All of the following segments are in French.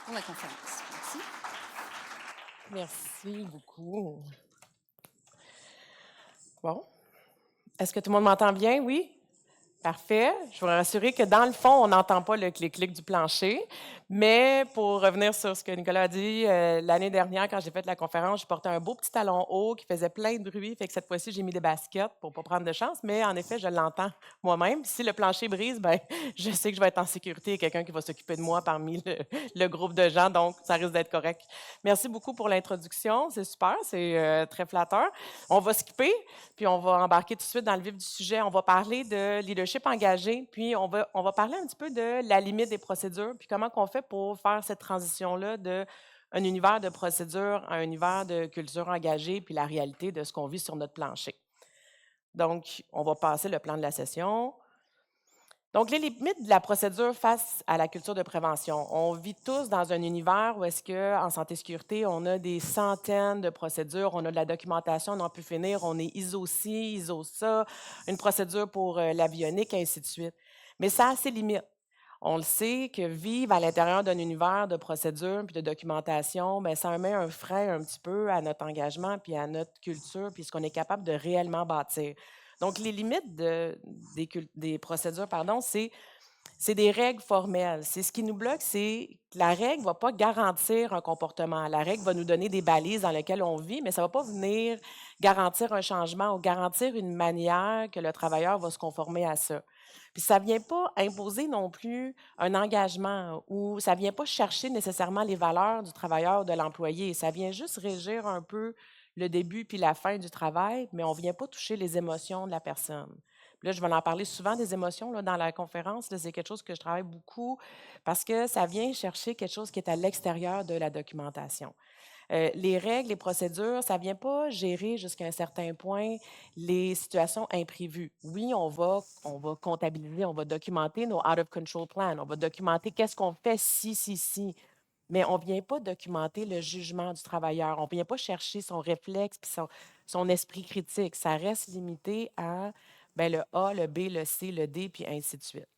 pour la conférence. Merci. Merci beaucoup. Bon. Est-ce que tout le monde m'entend bien? Oui? Parfait. Je vous rassurer que dans le fond, on n'entend pas le clic-clic du plancher. Mais pour revenir sur ce que Nicolas a dit, l'année dernière, quand j'ai fait la conférence, je portais un beau petit talon haut qui faisait plein de bruit. Fait que cette fois-ci, j'ai mis des baskets pour pas prendre de chance. Mais en effet, je l'entends moi-même. Si le plancher brise, ben, je sais que je vais être en sécurité et quelqu'un qui va s'occuper de moi parmi le groupe de gens. Donc, ça risque d'être correct. Merci beaucoup pour l'introduction. C'est super. C'est très flatteur. On va skipper, puis on va embarquer tout de suite dans le vif du sujet. On va parler de leadership engagé, puis on va parler un petit peu de la limite des procédures, puis comment on fait pour faire cette transition-là de un univers de procédures à un univers de culture engagée, puis la réalité de ce qu'on vit sur notre plancher. Donc, on va passer le plan de la session. Donc, les limites de la procédure face à la culture de prévention. On vit tous dans un univers où est-ce qu'en santé-sécurité, on a des centaines de procédures, on a de la documentation, on n'en peut finir, on est ISO-ci, ISO-ça, une procédure pour l'avionique, et ainsi de suite. Mais ça a ses limites. On le sait que vivre à l'intérieur d'un univers de procédures puis de documentation, bien, ça met un frein un petit peu à notre engagement puis à notre culture puis ce qu'on est capable de réellement bâtir. Donc, les limites des procédures, pardon, c'est des règles formelles. C'est ce qui nous bloque, c'est que la règle ne va pas garantir un comportement. La règle va nous donner des balises dans lesquelles on vit, mais ça ne va pas venir garantir un changement ou garantir une manière que le travailleur va se conformer à ça. Puis ça ne vient pas imposer non plus un engagement ou ça ne vient pas chercher nécessairement les valeurs du travailleur ou de l'employé. Ça vient juste régir un peu le début puis la fin du travail, mais on ne vient pas toucher les émotions de la personne. Puis là, je vais en parler souvent des émotions là, dans la conférence. C'est quelque chose que je travaille beaucoup parce que ça vient chercher quelque chose qui est à l'extérieur de la documentation. Les règles, les procédures, ça ne vient pas gérer jusqu'à un certain point les situations imprévues. Oui, on va comptabiliser, on va documenter nos out of control plans, on va documenter qu'est-ce qu'on fait si. Mais on ne vient pas documenter le jugement du travailleur. On ne vient pas chercher son réflexe et son esprit critique. Ça reste limité à ben, le A, le B, le C, le D, puis ainsi de suite.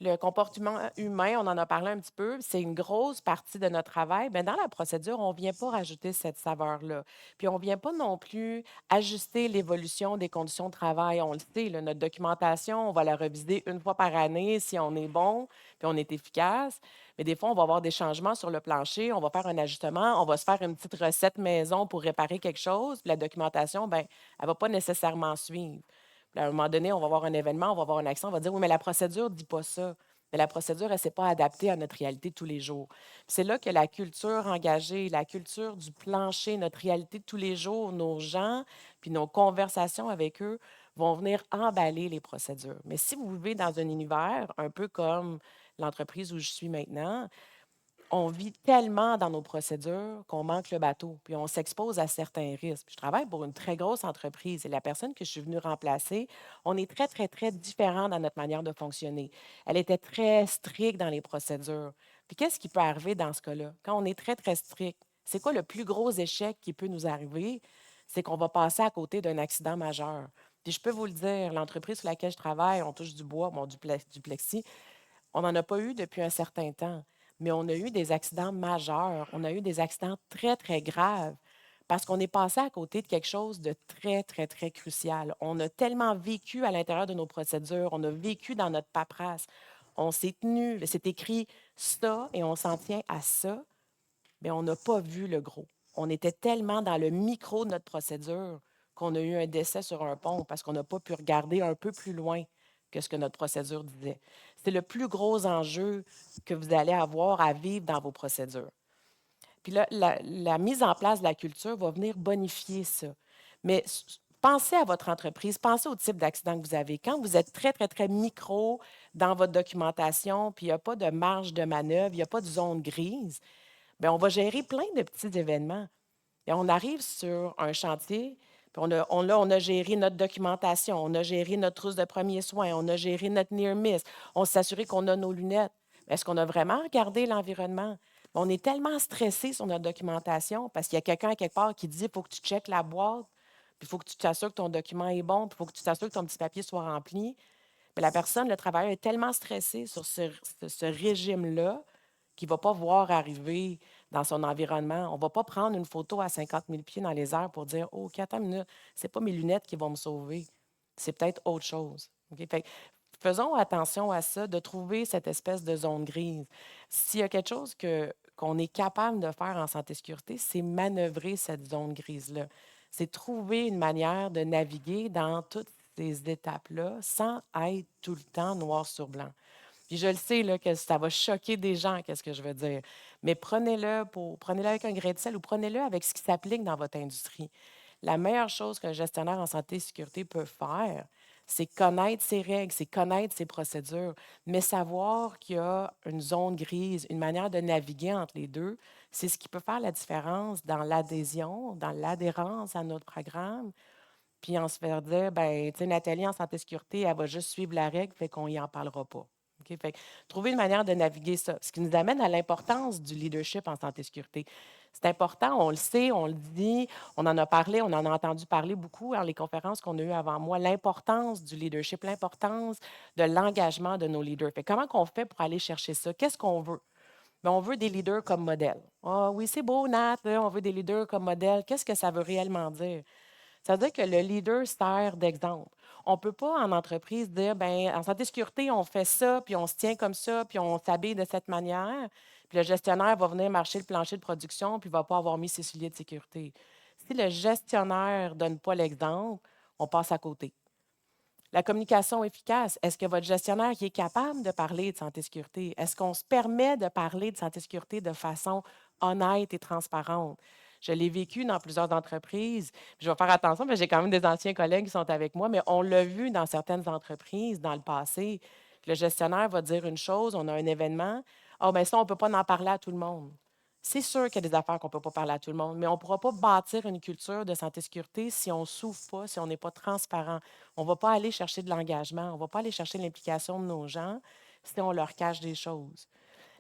Le comportement humain, on en a parlé un petit peu, c'est une grosse partie de notre travail. Bien, dans la procédure, on ne vient pas rajouter cette saveur-là. Puis on ne vient pas non plus ajuster l'évolution des conditions de travail. On le sait, là, notre documentation, on va la reviser une fois par année si on est bon, puis on est efficace. Mais des fois, on va avoir des changements sur le plancher, on va faire un ajustement, on va se faire une petite recette maison pour réparer quelque chose. Puis la documentation, ben, elle ne va pas nécessairement suivre. Puis à un moment donné, on va avoir un événement, on va avoir un accent, on va dire oui, mais la procédure ne dit pas ça. Mais la procédure, elle ne s'est pas adaptée à notre réalité de tous les jours. Puis c'est là que la culture engagée, la culture du plancher, notre réalité de tous les jours, nos gens, puis nos conversations avec eux vont venir emballer les procédures. Mais si vous vivez dans un univers un peu comme l'entreprise où je suis maintenant, on vit tellement dans nos procédures qu'on manque le bateau, puis on s'expose à certains risques. Puis je travaille pour une très grosse entreprise et la personne que je suis venue remplacer, on est très, très, très différent dans notre manière de fonctionner. Elle était très stricte dans les procédures. Puis qu'est-ce qui peut arriver dans ce cas-là? Quand on est très, très strict, c'est quoi le plus gros échec qui peut nous arriver? C'est qu'on va passer à côté d'un accident majeur. Puis je peux vous le dire, l'entreprise sur laquelle je travaille, on touche du bois, bon, du plexi, on n'en a pas eu depuis un certain temps, mais on a eu des accidents majeurs. On a eu des accidents très, très graves parce qu'on est passé à côté de quelque chose de très, très, très crucial. On a tellement vécu à l'intérieur de nos procédures, on a vécu dans notre paperasse, on s'est tenu, c'est écrit ça et on s'en tient à ça, mais on n'a pas vu le gros. On était tellement dans le micro de notre procédure qu'on a eu un décès sur un pont parce qu'on n'a pas pu regarder un peu plus loin que ce que notre procédure disait. C'est le plus gros enjeu que vous allez avoir à vivre dans vos procédures. Puis là, la mise en place de la culture va venir bonifier ça. Mais pensez à votre entreprise, pensez au type d'accident que vous avez. Quand vous êtes très, très, très micro dans votre documentation, puis il n'y a pas de marge de manœuvre, il n'y a pas de zone grise, bien, on va gérer plein de petits événements. Et on arrive sur un chantier, puis on a géré notre documentation, on a géré notre trousse de premiers soins, on a géré notre near miss, on s'est assuré qu'on a nos lunettes. Mais est-ce qu'on a vraiment regardé l'environnement? On est tellement stressé sur notre documentation parce qu'il y a quelqu'un quelque part qui dit il faut que tu checkes la boîte, puis il faut que tu t'assures que ton document est bon, puis il faut que tu t'assures que ton petit papier soit rempli. Mais la personne, le travailleur, est tellement stressé sur ce régime-là qu'il ne va pas voir arriver dans son environnement. On ne va pas prendre une photo à 50 000 pieds dans les airs pour dire, « Oh, OK, attends une minute, c'est pas mes lunettes qui vont me sauver. C'est peut-être autre chose. » OK? Fait que faisons attention à ça, de trouver cette espèce de zone grise. S'il y a quelque chose qu'on est capable de faire en santé-sécurité, c'est manœuvrer cette zone grise-là. C'est trouver une manière de naviguer dans toutes ces étapes-là sans être tout le temps noir sur blanc. Puis je le sais là, que ça va choquer des gens, qu'est-ce que je veux dire. Mais prenez-le avec un grain de sel ou prenez-le avec ce qui s'applique dans votre industrie. La meilleure chose qu'un gestionnaire en santé et sécurité peut faire, c'est connaître ses règles, c'est connaître ses procédures, mais savoir qu'il y a une zone grise, une manière de naviguer entre les deux, c'est ce qui peut faire la différence dans l'adhésion, dans l'adhérence à notre programme, puis en se faire dire, ben, tu sais, Nathalie, en santé et sécurité, elle va juste suivre la règle, fait qu'on n'y en parlera pas. OK? Fait que trouver une manière de naviguer ça. Ce qui nous amène à l'importance du leadership en santé et sécurité. C'est important, on le sait, on le dit, on en a parlé, on en a entendu parler beaucoup dans les conférences qu'on a eues avant moi, l'importance du leadership, l'importance de l'engagement de nos leaders. Fait que comment qu'on fait pour aller chercher ça? Qu'est-ce qu'on veut? Bien, on veut des leaders comme modèle. Ah oui, c'est beau, Nat, là, on veut des leaders comme modèle. Qu'est-ce que ça veut réellement dire? Ça veut dire que le leader sert d'exemple. On ne peut pas en entreprise dire, ben en santé sécurité, on fait ça, puis on se tient comme ça, puis on s'habille de cette manière. Puis le gestionnaire va venir marcher le plancher de production, puis il ne va pas avoir mis ses souliers de sécurité. Si le gestionnaire ne donne pas l'exemple, on passe à côté. La communication efficace, est-ce que votre gestionnaire qui est capable de parler de santé sécurité? Est-ce qu'on se permet de parler de santé sécurité de façon honnête et transparente? Je l'ai vécu dans plusieurs entreprises. Puis je vais faire attention, mais j'ai quand même des anciens collègues qui sont avec moi, mais on l'a vu dans certaines entreprises dans le passé. Le gestionnaire va dire une chose, on a un événement. Ah, bien ça, on ne peut pas en parler à tout le monde. C'est sûr qu'il y a des affaires qu'on ne peut pas parler à tout le monde, mais on ne pourra pas bâtir une culture de santé-sécurité si on ne s'ouvre pas, si on n'est pas transparent. On ne va pas aller chercher de l'engagement, on ne va pas aller chercher l'implication de nos gens si on leur cache des choses.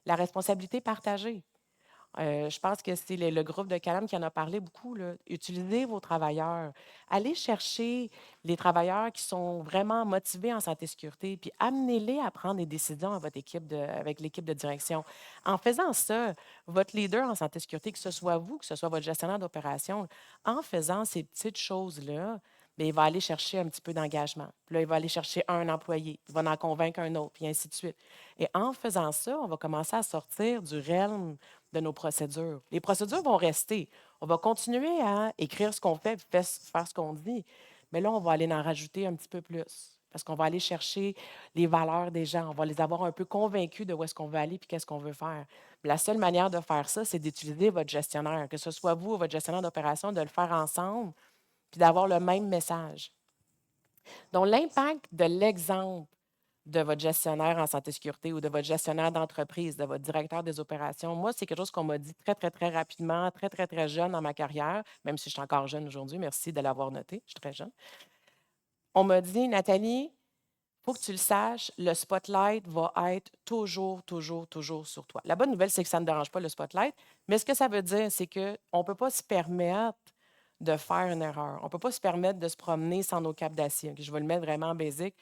La responsabilité partagée. Je pense que c'est le groupe de Calam qui en a parlé beaucoup, là. Utilisez vos travailleurs. Allez chercher les travailleurs qui sont vraiment motivés en santé et sécurité, puis amenez-les à prendre des décisions avec l'équipe de direction. En faisant ça, votre leader en santé et sécurité, que ce soit vous, que ce soit votre gestionnaire d'opération, en faisant ces petites choses-là, bien, il va aller chercher un petit peu d'engagement. Puis là, il va aller chercher un employé, il va en convaincre un autre, puis ainsi de suite. Et en faisant ça, on va commencer à sortir du realm de nos procédures. Les procédures vont rester. On va continuer à écrire ce qu'on fait, puis faire ce qu'on dit. Mais là, on va aller en rajouter un petit peu plus. Parce qu'on va aller chercher les valeurs des gens. On va les avoir un peu convaincus de où est-ce qu'on veut aller puis qu'est-ce qu'on veut faire. Mais la seule manière de faire ça, c'est d'utiliser votre gestionnaire, que ce soit vous ou votre gestionnaire d'opération, de le faire ensemble puis d'avoir le même message. Donc, l'impact de l'exemple de votre gestionnaire en santé sécurité ou de votre gestionnaire d'entreprise, de votre directeur des opérations. Moi, c'est quelque chose qu'on m'a dit très, très, très rapidement, très, très, très jeune dans ma carrière, même si je suis encore jeune aujourd'hui. Merci de l'avoir noté, je suis très jeune. On m'a dit, Nathalie, il faut que tu le saches, le spotlight va être toujours, toujours, toujours sur toi. La bonne nouvelle, c'est que ça ne dérange pas le spotlight, mais ce que ça veut dire, c'est qu'on ne peut pas se permettre de faire une erreur. On ne peut pas se permettre de se promener sans nos capes d'acier. Je vais le mettre vraiment en basique.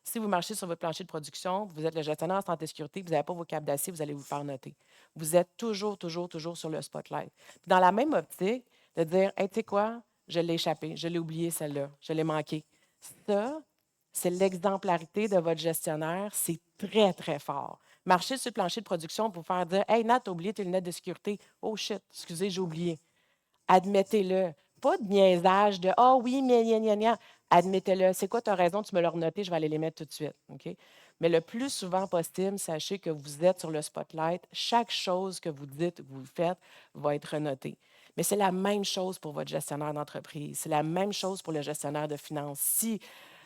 Si vous marchez sur votre plancher de production, vous êtes le gestionnaire en santé et sécurité, vous n'avez pas vos câbles d'acier, vous allez vous faire noter. Vous êtes toujours, toujours, toujours sur le spotlight. Puis dans la même optique, de dire, hey, tu sais quoi, je l'ai échappé, je l'ai oublié celle-là, je l'ai manqué. Ça, c'est l'exemplarité de votre gestionnaire, c'est très, très fort. Marcher sur le plancher de production pour faire dire, hey, Nat, t'as oublié tes lunettes de sécurité. Oh shit, excusez, j'ai oublié. Admettez-le. Pas de niaisage de ah oui, mais gna, gna, gna. Admettez-le. C'est quoi, tu as raison, tu me l'as renoté, je vais aller les mettre tout de suite. OK? Mais le plus souvent possible, sachez que vous êtes sur le spotlight. Chaque chose que vous dites, que vous faites, va être notée. Mais c'est la même chose pour votre gestionnaire d'entreprise. C'est la même chose pour le gestionnaire de finances. Si,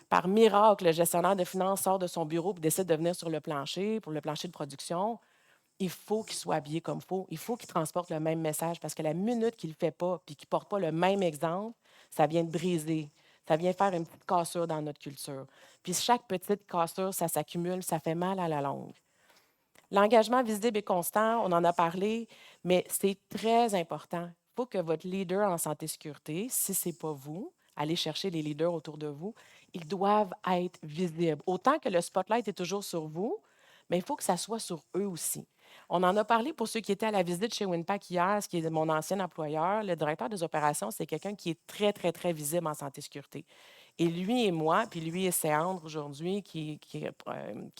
par miracle, le gestionnaire de finances sort de son bureau et décide de venir sur le plancher, pour le plancher de production, il faut qu'il soit habillé comme il faut. Il faut qu'il transporte le même message parce que la minute qu'il ne le fait pas puis qu'il ne porte pas le même exemple, ça vient de briser. Ça vient faire une petite cassure dans notre culture. Puis chaque petite cassure, ça s'accumule, ça fait mal à la longue. L'engagement visible et constant, on en a parlé, mais c'est très important. Il faut que votre leader en santé et sécurité, si ce n'est pas vous, allez chercher les leaders autour de vous, ils doivent être visibles. Autant que le spotlight est toujours sur vous, mais il faut que ça soit sur eux aussi. On en a parlé pour ceux qui étaient à la visite chez Winpack hier, ce qui est mon ancien employeur. Le directeur des opérations, c'est quelqu'un qui est très, très, très visible en santé-sécurité. Et lui et moi, puis lui et Céandre aujourd'hui, qui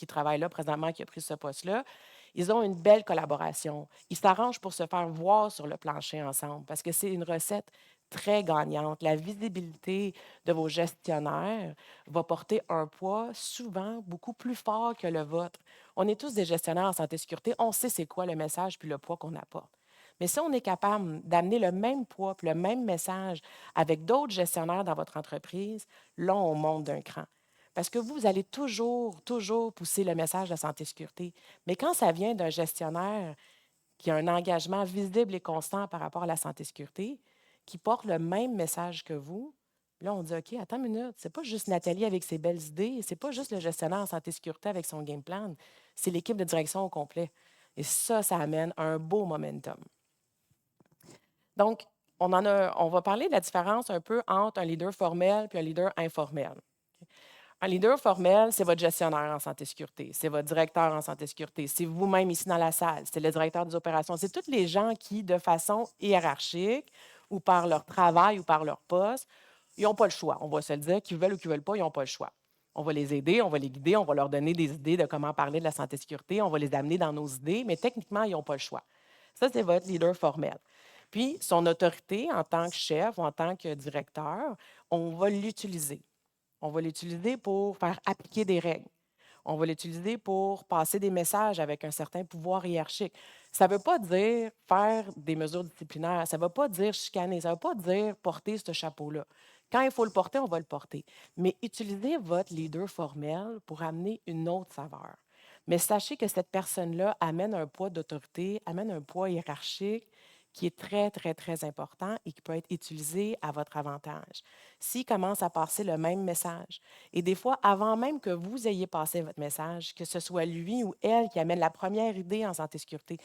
travaille là présentement, qui a pris ce poste-là, ils ont une belle collaboration. Ils s'arrangent pour se faire voir sur le plancher ensemble parce que c'est une recette très gagnante. La visibilité de vos gestionnaires va porter un poids souvent beaucoup plus fort que le vôtre. On est tous des gestionnaires en santé-sécurité, on sait c'est quoi le message puis le poids qu'on apporte. Mais si on est capable d'amener le même poids puis le même message avec d'autres gestionnaires dans votre entreprise, là, on monte d'un cran. Parce que vous allez toujours, toujours pousser le message de santé-sécurité. Mais quand ça vient d'un gestionnaire qui a un engagement visible et constant par rapport à la santé-sécurité, qui porte le même message que vous, là, on dit OK, attends une minute, c'est pas juste Nathalie avec ses belles idées, c'est pas juste le gestionnaire en santé-sécurité avec son game plan, c'est l'équipe de direction au complet. Et ça amène un beau momentum. Donc, on va parler de la différence un peu entre un leader formel et un leader informel. Un leader formel, c'est votre gestionnaire en santé-sécurité, c'est votre directeur en santé-sécurité, c'est vous-même ici dans la salle, c'est le directeur des opérations, c'est tous les gens qui, de façon hiérarchique ou par leur travail ou par leur poste, ils n'ont pas le choix. On va se le dire, qu'ils veulent ou qu'ils ne veulent pas, ils n'ont pas le choix. On va les aider, on va les guider, on va leur donner des idées de comment parler de la santé-sécurité, on va les amener dans nos idées, mais techniquement, ils n'ont pas le choix. Ça, c'est votre leader formel. Puis, son autorité en tant que chef ou en tant que directeur, on va l'utiliser. On va l'utiliser pour faire appliquer des règles. On va l'utiliser pour passer des messages avec un certain pouvoir hiérarchique. Ça ne veut pas dire faire des mesures disciplinaires, ça ne veut pas dire chicaner, ça ne veut pas dire porter ce chapeau-là. Quand il faut le porter, on va le porter. Mais utilisez votre leader formel pour amener une autre saveur. Mais sachez que cette personne-là amène un poids d'autorité, amène un poids hiérarchique qui est très, très, très important et qui peut être utilisé à votre avantage. S'il commence à passer le même message, et des fois, avant même que vous ayez passé votre message, que ce soit lui ou elle qui amène la première idée en santé-sécurité,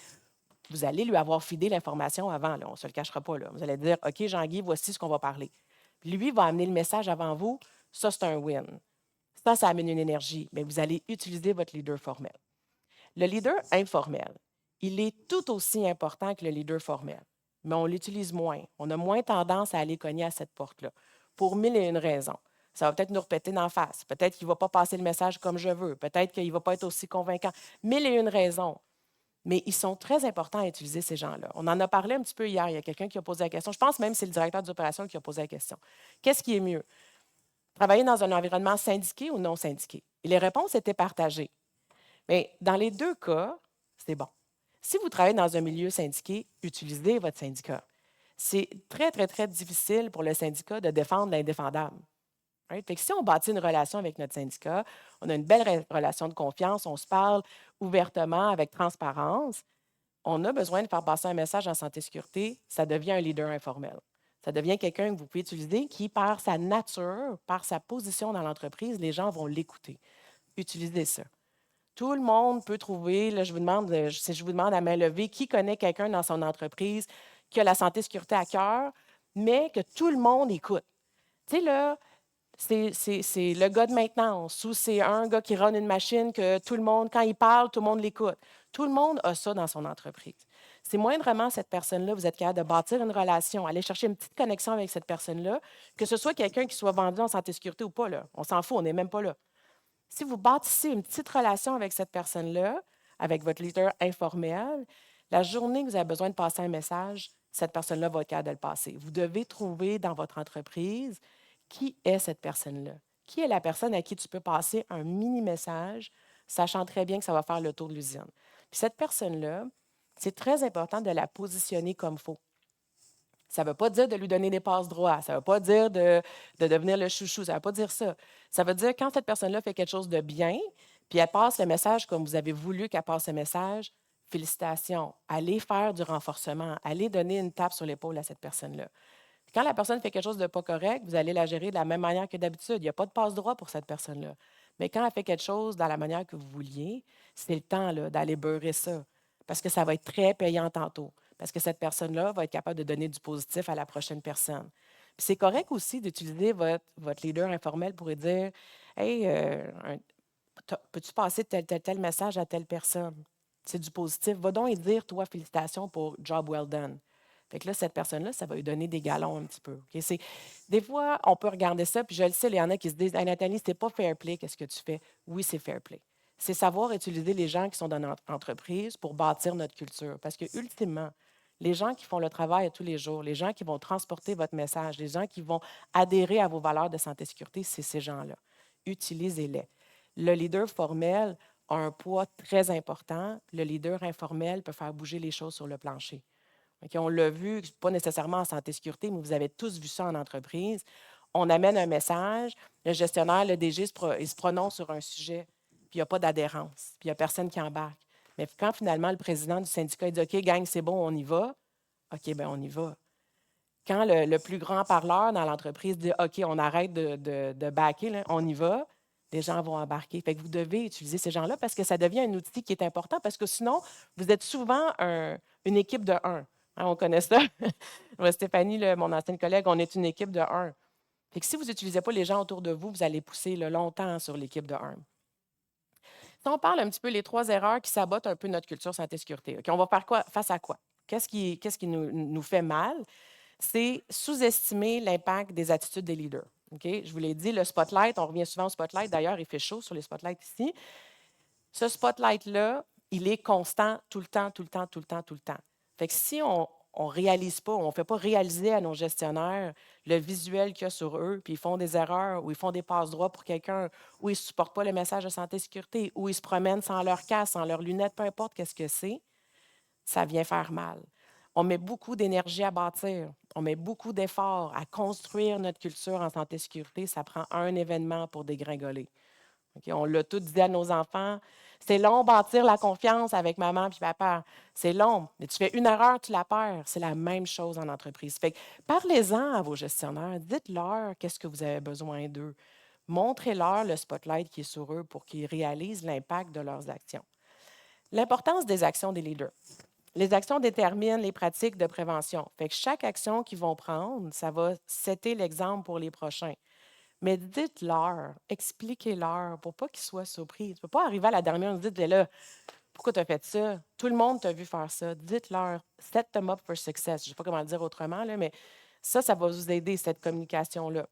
vous allez lui avoir fidé l'information avant, là, on ne se le cachera pas. Là. Vous allez dire, OK, Jean-Guy, voici ce qu'on va parler. Puis lui va amener le message avant vous, ça, c'est un win. Ça amène une énergie, mais vous allez utiliser votre leader formel. Le leader informel, il est tout aussi important que le leader formel, mais on l'utilise moins. On a moins tendance à aller cogner à cette porte-là, pour mille et une raisons. Ça va peut-être nous répéter d'en face. Peut-être qu'il ne va pas passer le message comme je veux. Peut-être qu'il ne va pas être aussi convaincant. Mille et une raisons. Mais ils sont très importants à utiliser, ces gens-là. On en a parlé un petit peu hier. Il y a quelqu'un qui a posé la question. Je pense même que c'est le directeur des opérations qui a posé la question. Qu'est-ce qui est mieux? Travailler dans un environnement syndiqué ou non syndiqué? Et les réponses étaient partagées. Mais dans les deux cas, c'est bon. Si vous travaillez dans un milieu syndiqué, utilisez votre syndicat. C'est très, très, très difficile pour le syndicat de défendre l'indéfendable. Right? Fait que si on bâtit une relation avec notre syndicat, on a une belle relation de confiance, on se parle ouvertement, avec transparence, on a besoin de faire passer un message en santé-sécurité, ça devient un leader informel. Ça devient quelqu'un que vous pouvez utiliser qui, par sa nature, par sa position dans l'entreprise, les gens vont l'écouter. Utilisez ça. Tout le monde peut trouver, là, si je vous demande à main levée, qui connaît quelqu'un dans son entreprise qui a la santé-sécurité à cœur, mais que tout le monde écoute. Tu sais, là, c'est le gars de maintenance ou c'est un gars qui run une machine que tout le monde, quand il parle, tout le monde l'écoute. Tout le monde a ça dans son entreprise. C'est moindrement cette personne-là, vous êtes capable de bâtir une relation, aller chercher une petite connexion avec cette personne-là, que ce soit quelqu'un qui soit vendu en santé-sécurité ou pas, là. On s'en fout, on n'est même pas là. Si vous bâtissez une petite relation avec cette personne-là, avec votre leader informel, la journée que vous avez besoin de passer un message, cette personne-là va être capable de le passer. Vous devez trouver dans votre entreprise qui est cette personne-là. Qui est la personne à qui tu peux passer un mini-message, sachant très bien que ça va faire le tour de l'usine. Puis cette personne-là, c'est très important de la positionner comme il faut. Ça ne veut pas dire de lui donner des passes droits. Ça ne veut pas dire de devenir le chouchou. Ça ne veut pas dire ça. Ça veut dire quand cette personne-là fait quelque chose de bien, puis elle passe le message comme vous avez voulu qu'elle passe le message, félicitations. Allez faire du renforcement. Allez donner une tape sur l'épaule à cette personne-là. Puis quand la personne fait quelque chose de pas correct, vous allez la gérer de la même manière que d'habitude. Il n'y a pas de passe droit pour cette personne-là. Mais quand elle fait quelque chose dans la manière que vous vouliez, c'est le temps là, d'aller beurrer ça. Parce que ça va être très payant tantôt. Parce que cette personne-là va être capable de donner du positif à la prochaine personne. Puis c'est correct aussi d'utiliser votre leader informel pour lui dire Hey, peux-tu passer tel message à telle personne? C'est du positif. Va donc et dire, toi, félicitations pour job well done. Fait que là, cette personne-là, ça va lui donner des galons un petit peu. OK? Des fois, on peut regarder ça, puis je le sais, il y en a qui se disent, hey, Nathalie, c'est pas fair play, qu'est-ce que tu fais? Oui, c'est fair play. C'est savoir utiliser les gens qui sont dans notre entreprise pour bâtir notre culture. Parce que, ultimement, les gens qui font le travail à tous les jours, les gens qui vont transporter votre message, les gens qui vont adhérer à vos valeurs de santé et sécurité, c'est ces gens-là. Utilisez-les. Le leader formel a un poids très important. Le leader informel peut faire bouger les choses sur le plancher. OK, on l'a vu, pas nécessairement en santé et sécurité, mais vous avez tous vu ça en entreprise. On amène un message, le gestionnaire, le DG, il se prononce sur un sujet, puis il n'y a pas d'adhérence, puis il n'y a personne qui embarque. Mais quand finalement le président du syndicat dit OK, gang, c'est bon, on y va, OK, bien, on y va. Quand le plus grand parleur dans l'entreprise dit OK, on arrête de backer, là, on y va, les gens vont embarquer. Fait que vous devez utiliser ces gens-là parce que ça devient un outil qui est important parce que sinon, vous êtes souvent une équipe de un. Hein, on connaît ça. Moi, Stéphanie, mon ancienne collègue, on est une équipe de un. Fait que si vous n'utilisez pas les gens autour de vous, vous allez pousser longtemps sur l'équipe de un. Si on parle un petit peu des 3 erreurs qui sabotent un peu notre culture santé-sécurité, OK, on va faire quoi, face à quoi? Qu'est-ce qui nous fait mal? C'est sous-estimer l'impact des attitudes des leaders. OK? Je vous l'ai dit, le spotlight, on revient souvent au spotlight. D'ailleurs, il fait chaud sur les spotlights ici. Ce spotlight-là, il est constant tout le temps, tout le temps, tout le temps, tout le temps. Fait que si on ne réalise pas, on ne fait pas réaliser à nos gestionnaires le visuel qu'il y a sur eux, puis ils font des erreurs, ou ils font des passe-droits pour quelqu'un, ou ils ne supportent pas le message de santé et sécurité, ou ils se promènent sans leur casque, sans leurs lunettes, peu importe qu'est-ce que c'est, ça vient faire mal. On met beaucoup d'énergie à bâtir, on met beaucoup d'efforts à construire notre culture en santé et sécurité. Ça prend un événement pour dégringoler. OK? On l'a tout dit à nos enfants. C'est long bâtir la confiance avec maman puis papa. C'est long, mais tu fais une erreur, tu la perds. C'est la même chose en entreprise. Fait que parlez-en à vos gestionnaires. Dites-leur qu'est-ce que vous avez besoin d'eux. Montrez-leur le spotlight qui est sur eux pour qu'ils réalisent l'impact de leurs actions. L'importance des actions des leaders. Les actions déterminent les pratiques de prévention. Fait que chaque action qu'ils vont prendre, ça va setter l'exemple pour les prochains. Mais dites-leur, expliquez-leur pour pas qu'ils soient surpris. Tu ne peux pas arriver à la dernière et dire, là, pourquoi tu as fait ça? Tout le monde t'a vu faire ça. Dites-leur, set them up for success. Je ne sais pas comment le dire autrement, là, mais ça va vous aider, cette communication-là.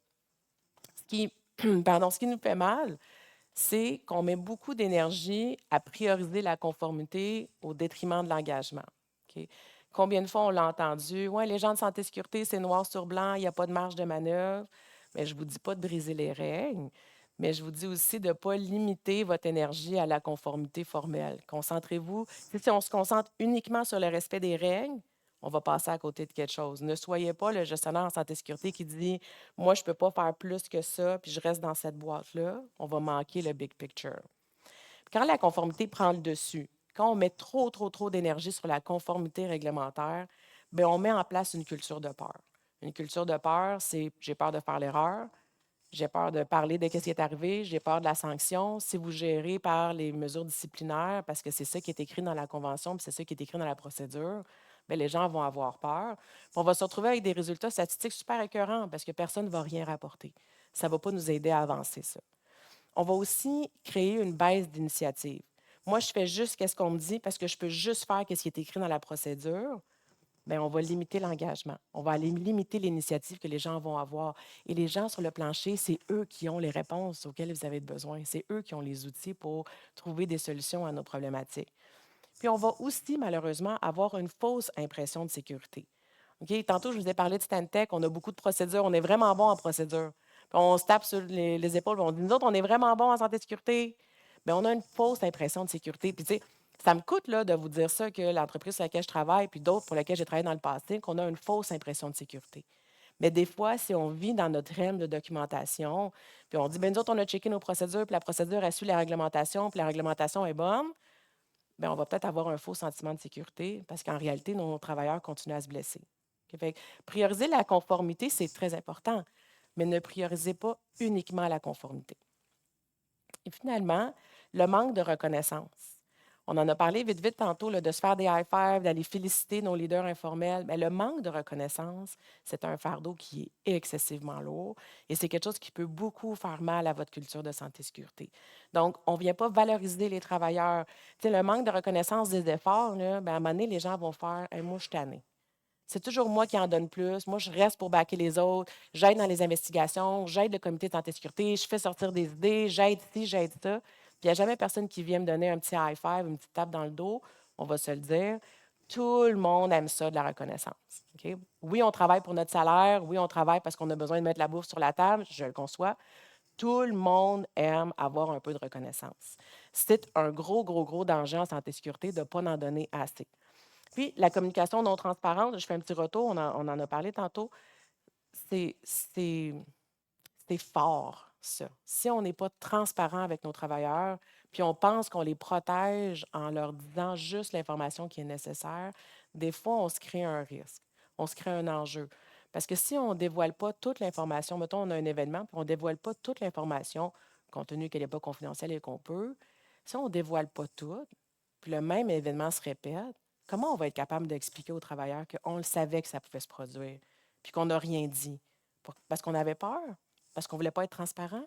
Ce qui, ce qui nous fait mal, c'est qu'on met beaucoup d'énergie à prioriser la conformité au détriment de l'engagement. OK? Combien de fois on l'a entendu? Oui, les gens de santé et sécurité, c'est noir sur blanc, il n'y a pas de marge de manœuvre. Mais je ne vous dis pas de briser les règles, mais je vous dis aussi de ne pas limiter votre énergie à la conformité formelle. Concentrez-vous. Si on se concentre uniquement sur le respect des règles, on va passer à côté de quelque chose. Ne soyez pas le gestionnaire en santé et sécurité qui dit moi, je ne peux pas faire plus que ça, puis je reste dans cette boîte-là. On va manquer le big picture. Quand la conformité prend le dessus, quand on met trop, trop, trop d'énergie sur la conformité réglementaire, bien, on met en place une culture de peur. Une culture de peur, c'est j'ai peur de faire l'erreur, j'ai peur de parler de ce qui est arrivé, j'ai peur de la sanction. Si vous gérez par les mesures disciplinaires, parce que c'est ça qui est écrit dans la convention, puis c'est ça qui est écrit dans la procédure, bien, les gens vont avoir peur. Puis on va se retrouver avec des résultats statistiques super écœurants parce que personne ne va rien rapporter. Ça ne va pas nous aider à avancer, ça. On va aussi créer une baisse d'initiative. Moi, je fais juste ce qu'on me dit parce que je peux juste faire ce qui est écrit dans la procédure. Bien, on va limiter l'engagement. On va aller limiter l'initiative que les gens vont avoir. Et les gens sur le plancher, c'est eux qui ont les réponses auxquelles vous avez besoin. C'est eux qui ont les outils pour trouver des solutions à nos problématiques. Puis on va aussi, malheureusement, avoir une fausse impression de sécurité. OK? Tantôt, je vous ai parlé de Stantec. On a beaucoup de procédures. On est vraiment bon en procédure. Puis on se tape sur les épaules. Puis on dit, nous autres, on est vraiment bon en santé et sécurité. Bien, on a une fausse impression de sécurité. Puis, tu sais, ça me coûte là, de vous dire ça, que l'entreprise sur laquelle je travaille, puis d'autres pour lesquelles j'ai travaillé dans le passé, qu'on a une fausse impression de sécurité. Mais des fois, si on vit dans notre REM de documentation, puis on dit, bien, nous autres, on a checké nos procédures, puis la procédure a su les réglementations, puis la réglementation est bonne, bien, on va peut-être avoir un faux sentiment de sécurité parce qu'en réalité, nos travailleurs continuent à se blesser. OK? Fait que prioriser la conformité, c'est très important, mais ne priorisez pas uniquement la conformité. Et finalement, le manque de reconnaissance. On en a parlé vite, vite tantôt, là, de se faire des high five, d'aller féliciter nos leaders informels. Mais le manque de reconnaissance, c'est un fardeau qui est excessivement lourd et c'est quelque chose qui peut beaucoup faire mal à votre culture de santé-sécurité. Donc, on ne vient pas valoriser les travailleurs. Tu sais, le manque de reconnaissance des efforts, là, ben, à un moment donné, les gens vont faire hey, moi, je suis tanné. C'est toujours moi qui en donne plus. Moi, je reste pour backer les autres. J'aide dans les investigations, j'aide le comité de santé-sécurité, je fais sortir des idées, j'aide ci, j'aide ça. Puis il n'y a jamais personne qui vient me donner un petit high five, une petite tape dans le dos. On va se le dire. Tout le monde aime ça, de la reconnaissance. OK? Oui, on travaille pour notre salaire. Oui, on travaille parce qu'on a besoin de mettre la bourse sur la table. Je le conçois. Tout le monde aime avoir un peu de reconnaissance. C'est un gros, gros, gros danger en santé-sécurité de ne pas en donner assez. Puis, la communication non transparente, je fais un petit retour, on en a parlé tantôt, c'est c'est- c'est fort, ça. Si on n'est pas transparent avec nos travailleurs, puis on pense qu'on les protège en leur disant juste l'information qui est nécessaire, des fois, on se crée un risque, on se crée un enjeu. Parce que si on ne dévoile pas toute l'information, mettons, on a un événement, puis on ne dévoile pas toute l'information, compte tenu qu'elle n'est pas confidentielle et qu'on peut, si on ne dévoile pas tout, puis le même événement se répète, comment on va être capable d'expliquer aux travailleurs qu'on le savait que ça pouvait se produire, puis qu'on n'a rien dit? Parce qu'on avait peur? Parce qu'on ne voulait pas être transparent?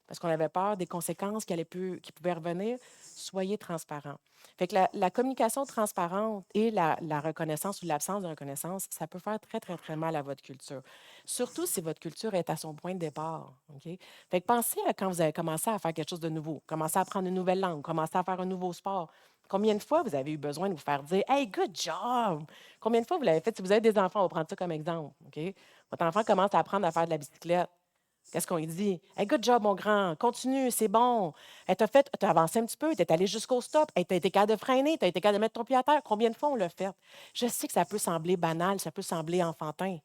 Parce qu'on avait peur des conséquences qui pouvaient revenir? Soyez transparent. Fait que la communication transparente et la reconnaissance ou l'absence de reconnaissance, ça peut faire très, très, très mal à votre culture. Surtout si votre culture est à son point de départ. OK? Fait que pensez à quand vous avez commencé à faire quelque chose de nouveau, commencé à apprendre une nouvelle langue, commencé à faire un nouveau sport. Combien de fois vous avez eu besoin de vous faire dire Hey, good job! Combien de fois vous l'avez fait? Si vous avez des enfants, on va prendre ça comme exemple. OK? Votre enfant commence à apprendre à faire de la bicyclette. Qu'est-ce qu'on lui dit? Hey, good job, mon grand. Continue, c'est bon. Elle t'a fait, t'as avancé un petit peu, tu es allé jusqu'au stop. Tu as été capable de freiner, tu as été capable de mettre ton pied à terre. Combien de fois on l'a fait? Je sais que ça peut sembler banal, ça peut sembler enfantin.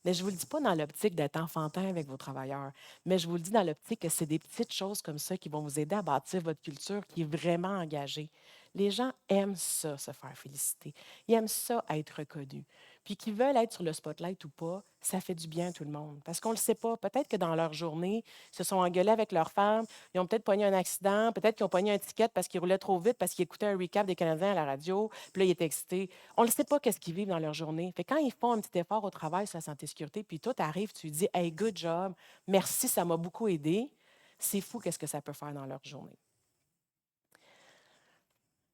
Mais je ne vous le dis pas dans l'optique d'être enfantin avec vos travailleurs, mais je vous le dis dans l'optique que c'est des petites choses comme ça qui vont vous aider à bâtir votre culture qui est vraiment engagée. Les gens aiment ça, se faire féliciter. Ils aiment ça, être reconnus. Puis qu'ils veulent être sur le spotlight ou pas, ça fait du bien à tout le monde. Parce qu'on ne le sait pas. Peut-être que dans leur journée, ils se sont engueulés avec leur femme, ils ont peut-être pogné un accident, peut-être qu'ils ont pogné un ticket parce qu'ils roulaient trop vite, parce qu'ils écoutaient un recap des Canadiens à la radio, puis là, ils étaient excités. On ne sait pas qu'est-ce qu'ils vivent dans leur journée. Fait que quand ils font un petit effort au travail sur la santé et sécurité, puis toi, tu arrives, tu lui dis Hey, good job, merci, ça m'a beaucoup aidé. C'est fou qu'est-ce que ça peut faire dans leur journée.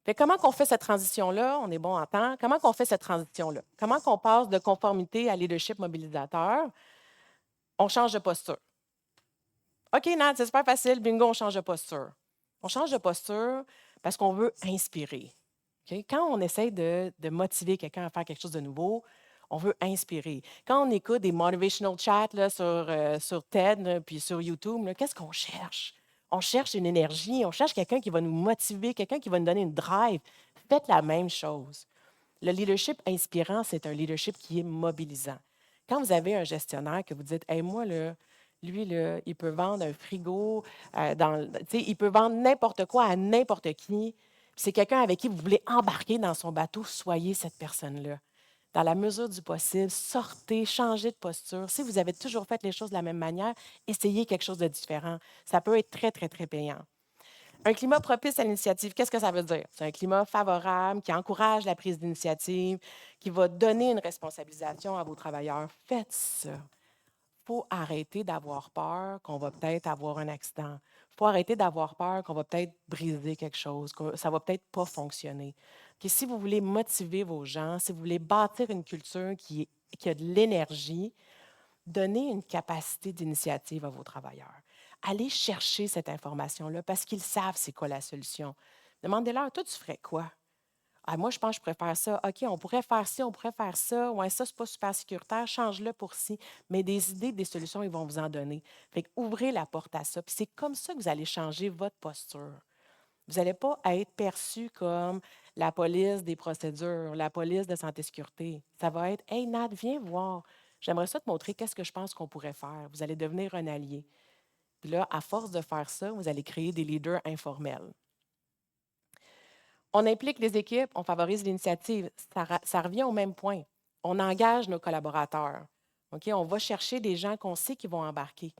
Fait que comment qu'on fait cette transition-là? On est bon en temps. Comment qu'on fait cette transition-là? Comment qu'on passe de conformité à leadership mobilisateur? On change de posture. OK, Nat, c'est super facile. Bingo, on change de posture. On change de posture parce qu'on veut inspirer. OK? Quand on essaie de motiver quelqu'un à faire quelque chose de nouveau, on veut inspirer. Quand on écoute des motivational chats là, sur TED là, puis sur YouTube, là, qu'est-ce qu'on cherche? On cherche une énergie, on cherche quelqu'un qui va nous motiver, quelqu'un qui va nous donner une drive. Faites la même chose. Le leadership inspirant, c'est un leadership qui est mobilisant. Quand vous avez un gestionnaire que vous dites, hey, moi, là, lui, là, il peut vendre un frigo, il peut vendre n'importe quoi à n'importe qui. C'est quelqu'un avec qui vous voulez embarquer dans son bateau, soyez cette personne-là. Dans la mesure du possible, sortez, changez de posture. Si vous avez toujours fait les choses de la même manière, essayez quelque chose de différent. Ça peut être très, très, très payant. Un climat propice à l'initiative, qu'est-ce que ça veut dire? C'est un climat favorable qui encourage la prise d'initiative, qui va donner une responsabilisation à vos travailleurs. Faites ça. Il faut arrêter d'avoir peur qu'on va peut-être avoir un accident. Il faut arrêter d'avoir peur qu'on va peut-être briser quelque chose, que ça ne va peut-être pas fonctionner. Que si vous voulez motiver vos gens, si vous voulez bâtir une culture qui a de l'énergie, donnez une capacité d'initiative à vos travailleurs. Allez chercher cette information-là parce qu'ils savent c'est quoi la solution. Demandez-leur, toi, tu ferais quoi? Ah, moi, je pense que je préfère ça. OK, on pourrait faire ci, on pourrait faire ça. Ouais, ça, c'est pas super sécuritaire. Change-le pour ci. Mais des idées, des solutions, ils vont vous en donner. Fait que ouvrez la porte à ça. Puis c'est comme ça que vous allez changer votre posture. Vous n'allez pas être perçu comme la police des procédures, la police de santé et sécurité. Ça va être Hey, Nat, viens voir. J'aimerais ça te montrer qu'est-ce que je pense qu'on pourrait faire. Vous allez devenir un allié. Puis là, à force de faire ça, vous allez créer des leaders informels. On implique les équipes, on favorise l'initiative. Ça revient au même point. On engage nos collaborateurs. OK? On va chercher des gens qu'on sait qui vont embarquer.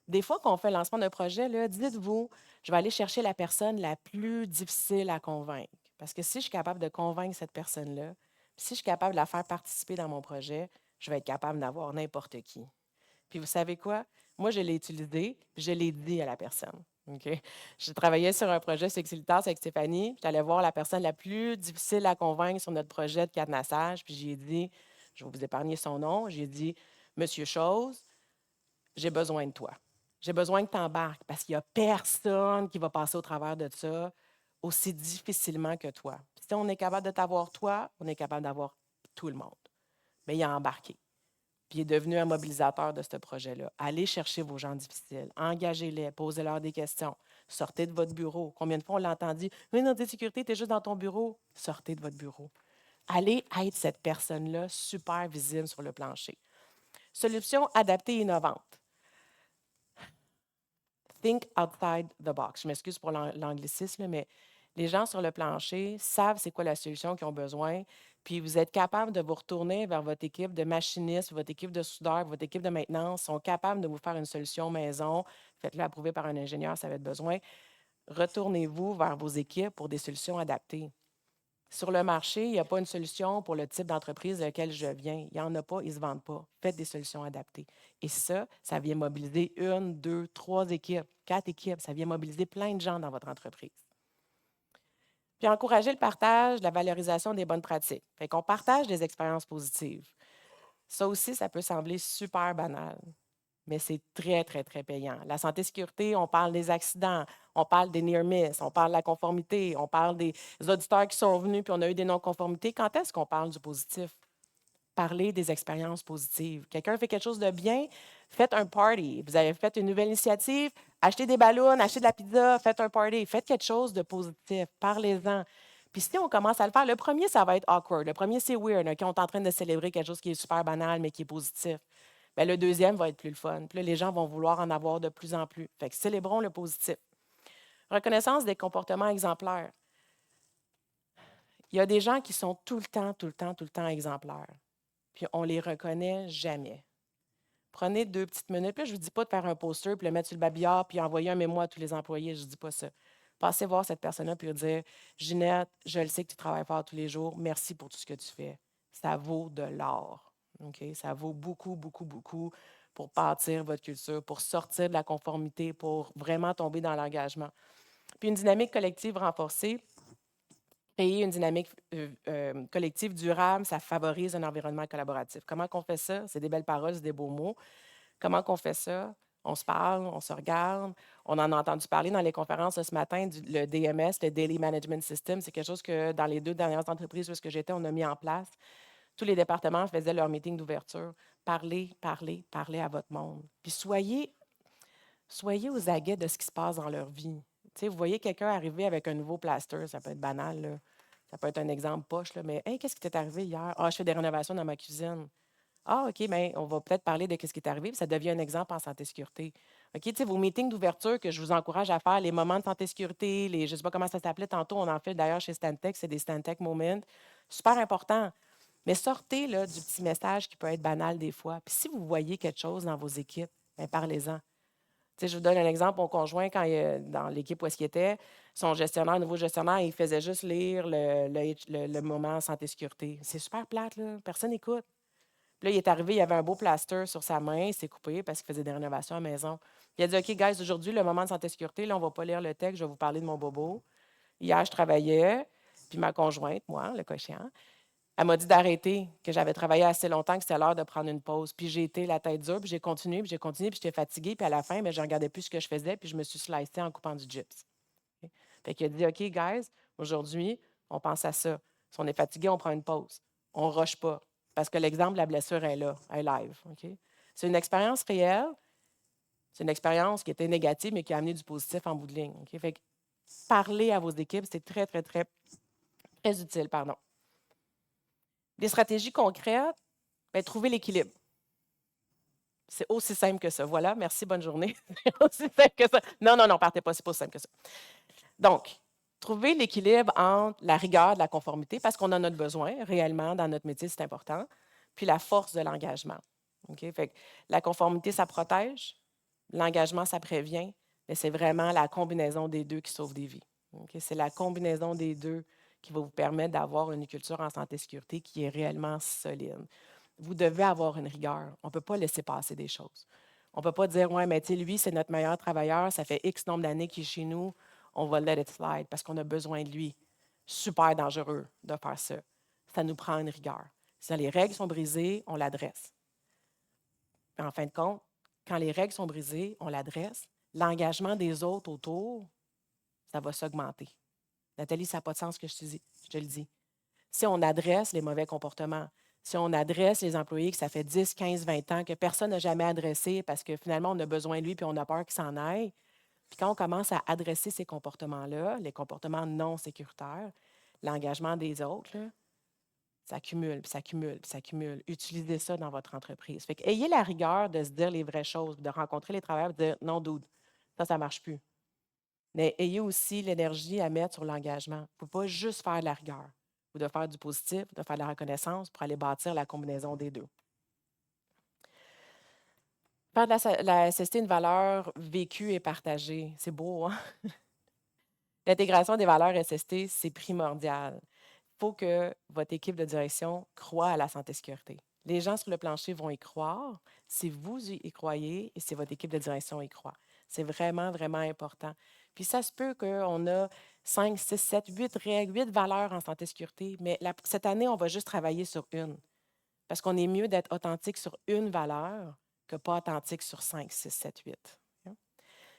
Des fois, quand on fait le lancement d'un projet, là, dites-vous, je vais aller chercher la personne la plus difficile à convaincre. Parce que si je suis capable de convaincre cette personne-là, si je suis capable de la faire participer dans mon projet, je vais être capable d'avoir n'importe qui. Puis vous savez quoi? Moi, je l'ai utilisé, puis je l'ai dit à la personne. OK? Je travaillais sur un projet Sexilitas avec Stéphanie, puis j'allais voir la personne la plus difficile à convaincre sur notre projet de cadenassage, puis j'ai dit, je vais vous épargner son nom, j'ai dit, Monsieur Chose, j'ai besoin de toi. J'ai besoin que tu embarques parce qu'il n'y a personne qui va passer au travers de ça aussi difficilement que toi. Puis si on est capable de t'avoir toi, on est capable d'avoir tout le monde. Mais il a embarqué. Puis il est devenu un mobilisateur de ce projet-là. Allez chercher vos gens difficiles, engagez-les, posez-leur des questions, sortez de votre bureau. Combien de fois on l'a entendu? Oui, non, de sécurité, tu es juste dans ton bureau. Sortez de votre bureau. Allez être cette personne-là super visible sur le plancher. Solution adaptée et innovante. Think outside the box. Je m'excuse pour l'anglicisme, mais les gens sur le plancher savent c'est quoi la solution qu'ils ont besoin, puis vous êtes capable de vous retourner vers votre équipe de machinistes, votre équipe de soudeurs, votre équipe de maintenance, sont capables de vous faire une solution maison. Faites-le approuver par un ingénieur, ça va être besoin. Retournez-vous vers vos équipes pour des solutions adaptées. Sur le marché, il n'y a pas une solution pour le type d'entreprise de laquelle je viens. Il n'y en a pas, ils ne se vendent pas. Faites des solutions adaptées. Et ça vient mobiliser une, deux, trois équipes, quatre équipes. Ça vient mobiliser plein de gens dans votre entreprise. Puis encourager le partage, la valorisation des bonnes pratiques. Fait qu'on partage des expériences positives. Ça aussi, ça peut sembler super banal, mais c'est très, très, très payant. La santé-sécurité, on parle des accidents, on parle des near miss, on parle de la conformité, on parle des auditeurs qui sont venus puis on a eu des non-conformités. Quand est-ce qu'on parle du positif? Parler des expériences positives. Quelqu'un fait quelque chose de bien, faites un party. Vous avez fait une nouvelle initiative, achetez des ballons, achetez de la pizza, faites un party. Faites quelque chose de positif. Parlez-en. Puis si on commence à le faire, le premier, ça va être awkward. Le premier, c'est weird. OK, on est en train de célébrer quelque chose qui est super banal, mais qui est positif. Bien, le deuxième va être plus le fun. Puis là, les gens vont vouloir en avoir de plus en plus. Fait que célébrons le positif. Reconnaissance des comportements exemplaires. Il y a des gens qui sont tout le temps, tout le temps, tout le temps exemplaires. Puis on les reconnaît jamais. Prenez 2 petites minutes. Puis là, je ne vous dis pas de faire un poster, puis le mettre sur le babillard, puis envoyer un mémo à tous les employés. Je ne dis pas ça. Passez voir cette personne-là, puis lui dire Ginette, je le sais que tu travailles fort tous les jours. Merci pour tout ce que tu fais. Ça vaut de l'or. OK? Ça vaut beaucoup, beaucoup, beaucoup pour bâtir votre culture, pour sortir de la conformité, pour vraiment tomber dans l'engagement. Puis une dynamique collective renforcée. Créer une dynamique collective durable, ça favorise un environnement collaboratif. Comment qu'on fait ça? C'est des belles paroles, c'est des beaux mots. Comment qu'on fait ça? On se parle, on se regarde. On en a entendu parler dans les conférences ce matin, le DMS, le Daily Management System. C'est quelque chose que dans les 2 dernières entreprises où j'étais, on a mis en place. Tous les départements faisaient leur meeting d'ouverture. Parlez, parlez, parlez à votre monde. Puis soyez aux aguets de ce qui se passe dans leur vie. Tu sais, vous voyez quelqu'un arriver avec un nouveau plaster, ça peut être banal, là. Ça peut être un exemple poche, là, mais hey, qu'est-ce qui t'est arrivé hier? Ah, je fais des rénovations dans ma cuisine. Ah, OK, bien, on va peut-être parler de ce qui est arrivé, puis ça devient un exemple en santé-sécurité. OK, tu sais, vos meetings d'ouverture que je vous encourage à faire, les moments de santé-sécurité, je ne sais pas comment ça s'appelait tantôt, on en fait d'ailleurs chez Stantec, c'est des Stantec Moments. Super important. Mais sortez là, du petit message qui peut être banal des fois. Puis si vous voyez quelque chose dans vos équipes, bien, parlez-en. Tu sais, je vous donne un exemple. Mon conjoint, dans l'équipe où est-ce qu'il était, son gestionnaire, nouveau gestionnaire, il faisait juste lire le moment santé-sécurité. C'est super plate, là. Personne n'écoute. Puis là, il est arrivé, il avait un beau plaster sur sa main, il s'est coupé parce qu'il faisait des rénovations à la maison. Il a dit OK, guys, aujourd'hui, le moment de santé-sécurité, là, on ne va pas lire le texte, je vais vous parler de mon bobo. Hier, je travaillais, puis ma conjointe, moi, le cochon, elle m'a dit d'arrêter, que j'avais travaillé assez longtemps, que c'était l'heure de prendre une pause. Puis j'ai été la tête dure, puis j'ai continué, puis j'étais fatiguée. Puis à la fin, bien, je ne regardais plus ce que je faisais, puis je me suis slicée en coupant du gyps. OK? Fait qu'il a dit, OK, guys, aujourd'hui, on pense à ça. Si on est fatigué, on prend une pause. On ne rush pas. Parce que l'exemple de la blessure est là, elle est live. OK? C'est une expérience réelle. C'est une expérience qui était négative, mais qui a amené du positif en bout de ligne. OK? Fait que parler à vos équipes, c'est très, très, très, très utile. Pardon. Des stratégies concrètes, bien, trouver l'équilibre. C'est aussi simple que ça. Voilà, merci, bonne journée. C'est aussi simple que ça. Non, non, non, partez pas, c'est pas aussi simple que ça. Donc, trouver l'équilibre entre la rigueur de la conformité, parce qu'on en a besoin réellement dans notre métier, c'est important, puis la force de l'engagement. OK? Fait que la conformité, ça protège, l'engagement, ça prévient, mais c'est vraiment la combinaison des deux qui sauve des vies. OK? C'est la combinaison des deux qui va vous permettre d'avoir une culture en santé et sécurité qui est réellement solide. Vous devez avoir une rigueur. On ne peut pas laisser passer des choses. On ne peut pas dire, ouais, mais tu sais, lui, c'est notre meilleur travailleur, ça fait X nombre d'années qu'il est chez nous, on va let it slide parce qu'on a besoin de lui. Super dangereux de faire ça. Ça nous prend une rigueur. Si les règles sont brisées, on l'adresse. En fin de compte, quand les règles sont brisées, on l'adresse. L'engagement des autres autour, ça va s'augmenter. Nathalie, ça n'a pas de sens ce que je te le dis. Si on adresse les mauvais comportements, si on adresse les employés que ça fait 10, 15, 20 ans que personne n'a jamais adressé parce que finalement, on a besoin de lui puis on a peur qu'il s'en aille, puis quand on commence à adresser ces comportements-là, les comportements non sécuritaires, l'engagement des autres, là, ça accumule, puis ça accumule, puis ça accumule. Utilisez ça dans votre entreprise. Fait que ayez la rigueur de se dire les vraies choses, de rencontrer les travailleurs et de dire non, dude, ça ne marche plus. Mais ayez aussi l'énergie à mettre sur l'engagement. Il ne faut pas juste faire de la rigueur ou de faire du positif, de faire de la reconnaissance pour aller bâtir la combinaison des deux. Faire de la SST une valeur vécue et partagée. C'est beau, hein? L'intégration des valeurs SST, c'est primordial. Il faut que votre équipe de direction croie à la santé et sécurité. Les gens sur le plancher vont y croire si vous y croyez et si votre équipe de direction y croit. C'est vraiment, vraiment important. Puis ça se peut qu'on a 5, 6, 7, 8 règles, 8 valeurs en santé et sécurité, mais cette année, on va juste travailler sur une. Parce qu'on est mieux d'être authentique sur une valeur que pas authentique sur 5, 6, 7, 8.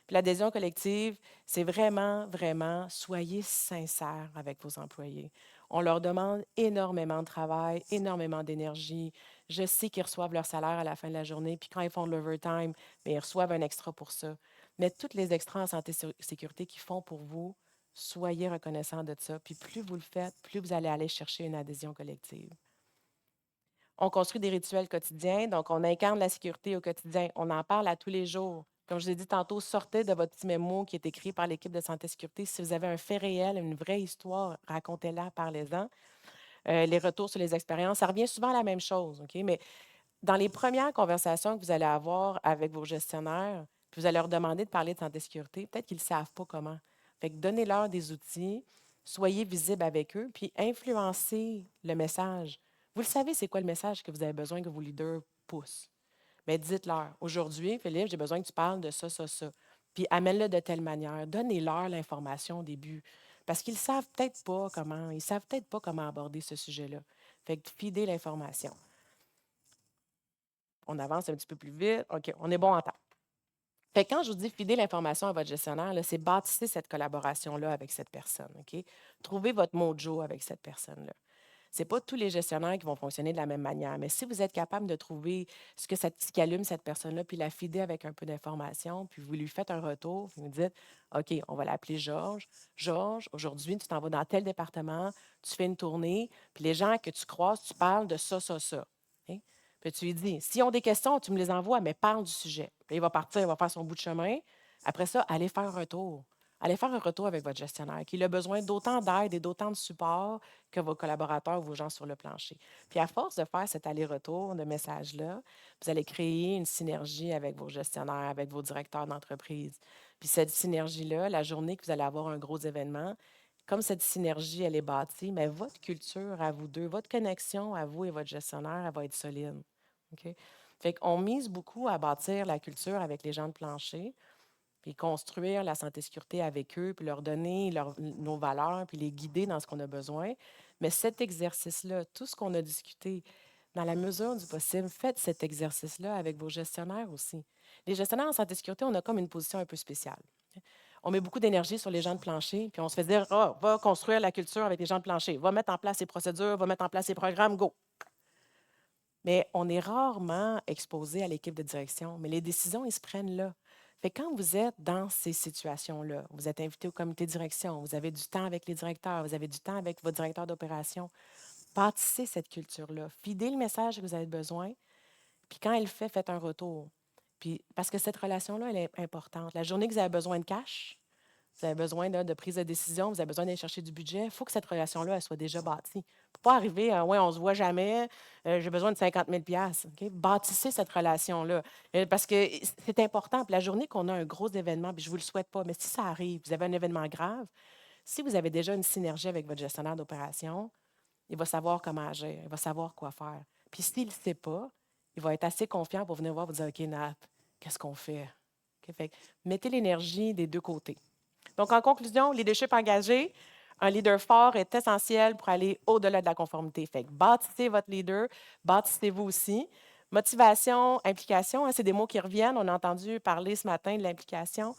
Puis l'adhésion collective, c'est vraiment, vraiment, soyez sincères avec vos employés. On leur demande énormément de travail, énormément d'énergie. Je sais qu'ils reçoivent leur salaire à la fin de la journée, puis quand ils font de l'overtime, bien, ils reçoivent un extra pour ça. Mais tous les extras en santé et sécurité qu'ils font pour vous, soyez reconnaissants de ça. Puis plus vous le faites, plus vous allez aller chercher une adhésion collective. On construit des rituels quotidiens, donc on incarne la sécurité au quotidien. On en parle à tous les jours. Comme je vous ai dit tantôt, sortez de votre petit mémo qui est écrit par l'équipe de santé et sécurité. Si vous avez un fait réel, une vraie histoire, racontez-la, parlez-en. Les retours sur les expériences, ça revient souvent à la même chose, OK? Mais dans les premières conversations que vous allez avoir avec vos gestionnaires, puis vous allez leur demander de parler de santé et sécurité, peut-être qu'ils ne savent pas comment. Fait que donnez-leur des outils, soyez visible avec eux, puis influencez le message. Vous le savez, c'est quoi le message que vous avez besoin que vos leaders poussent. Mais dites-leur, aujourd'hui, Philippe, j'ai besoin que tu parles de ça, ça, ça. Puis amène-le de telle manière. Donnez-leur l'information au début. Parce qu'ils ne savent peut-être pas comment, ils savent peut-être pas comment aborder ce sujet-là. Fait que fidez l'information. On avance un petit peu plus vite. OK, on est bon en temps. Fait que quand je vous dis fider l'information à votre gestionnaire, là, c'est bâtissez cette collaboration-là avec cette personne. OK? Trouvez votre mojo avec cette personne-là. Ce n'est pas tous les gestionnaires qui vont fonctionner de la même manière, mais si vous êtes capable de trouver ce qui allume cette personne-là, puis la fider avec un peu d'information, puis vous lui faites un retour, vous lui dites OK, on va l'appeler Georges. Georges, aujourd'hui, tu t'en vas dans tel département, tu fais une tournée, puis les gens que tu croises, tu parles de ça, ça, ça. OK? Puis tu lui dis, s'ils ont des questions, tu me les envoies, mais parle du sujet. Puis il va partir, il va faire son bout de chemin. Après ça, allez faire un retour. Allez faire un retour avec votre gestionnaire qui a besoin d'autant d'aide et d'autant de support que vos collaborateurs ou vos gens sur le plancher. Puis à force de faire cet aller-retour de messages-là, vous allez créer une synergie avec vos gestionnaires, avec vos directeurs d'entreprise. Puis cette synergie-là, la journée que vous allez avoir un gros événement, comme cette synergie, elle est bâtie, mais votre culture à vous deux, votre connexion à vous et votre gestionnaire, elle va être solide. OK? Fait qu'on mise beaucoup à bâtir la culture avec les gens de plancher, puis construire la santé-sécurité avec eux, puis leur donner nos valeurs, puis les guider dans ce qu'on a besoin. Mais cet exercice-là, tout ce qu'on a discuté, dans la mesure du possible, faites cet exercice-là avec vos gestionnaires aussi. Les gestionnaires en santé-sécurité, on a comme une position un peu spéciale. On met beaucoup d'énergie sur les gens de plancher, puis on se fait dire, ah, va construire la culture avec les gens de plancher, va mettre en place les procédures, va mettre en place les programmes, go. Mais on est rarement exposé à l'équipe de direction, mais les décisions, ils se prennent là. Fait que quand vous êtes dans ces situations-là, vous êtes invité au comité de direction, vous avez du temps avec les directeurs, vous avez du temps avec votre directeur d'opération, bâtissez cette culture-là. Fidez le message que vous avez besoin, puis quand elle le fait, faites un retour. Puis, parce que cette relation-là, elle est importante. La journée que vous avez besoin de cash, vous avez besoin de prise de décision, vous avez besoin d'aller chercher du budget, il faut que cette relation-là, elle soit déjà bâtie. Il ne faut pas arriver à, ouais, on ne se voit jamais, j'ai besoin de 50 000 OK? Bâtissez cette relation-là. Parce que c'est important. Puis la journée qu'on a un gros événement, puis je ne vous le souhaite pas, mais si ça arrive, vous avez un événement grave, Si vous avez déjà une synergie avec votre gestionnaire d'opération, il va savoir comment agir, il va savoir quoi faire. Puis s'il ne sait pas, il va être assez confiant pour venir voir vous dire, OK, Nat, qu'est-ce qu'on fait? OK, fait mettez l'énergie des deux côtés. Donc, en conclusion, leadership engagé, un leader fort est essentiel pour aller au-delà de la conformité. Fait que bâtissez votre leader, bâtissez-vous aussi. Motivation, implication, hein, c'est des mots qui reviennent. On a entendu parler ce matin de l'implication.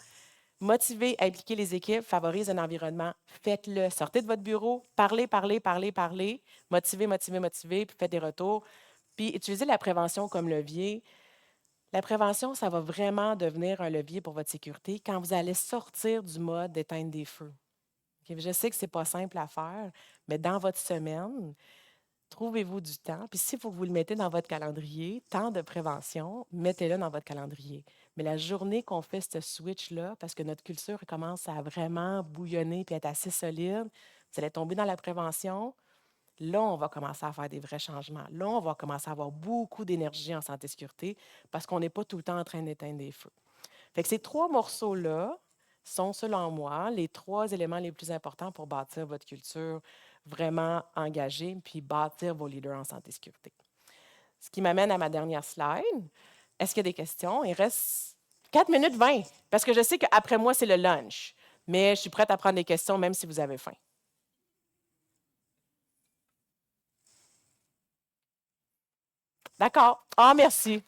Motiver, impliquer les équipes, favorise un environnement. Faites-le. Sortez de votre bureau, parlez, parlez, parlez, parlez. Motivez, motivez, motivez, puis faites des retours. Puis utilisez la prévention comme levier. La prévention, ça va vraiment devenir un levier pour votre sécurité quand vous allez sortir du mode d'éteindre des feux. OK? Je sais que ce n'est pas simple à faire, mais dans votre semaine, trouvez-vous du temps. Puis si vous le mettez dans votre calendrier, temps de prévention, mettez-le dans votre calendrier. Mais la journée qu'on fait ce switch-là, parce que notre culture commence à vraiment bouillonner et être assez solide, vous allez tomber dans la prévention. Là, on va commencer à faire des vrais changements. Là, on va commencer à avoir beaucoup d'énergie en santé et sécurité parce qu'on n'est pas tout le temps en train d'éteindre des feux. Fait que ces trois morceaux-là sont, selon moi, les trois éléments les plus importants pour bâtir votre culture vraiment engagée puis bâtir vos leaders en santé et sécurité. Ce qui m'amène à ma dernière slide. Est-ce qu'il y a des questions? Il reste 4 minutes 20 parce que je sais qu'après moi, c'est le lunch. Mais je suis prête à prendre des questions même si vous avez faim. D'accord. Ah, merci.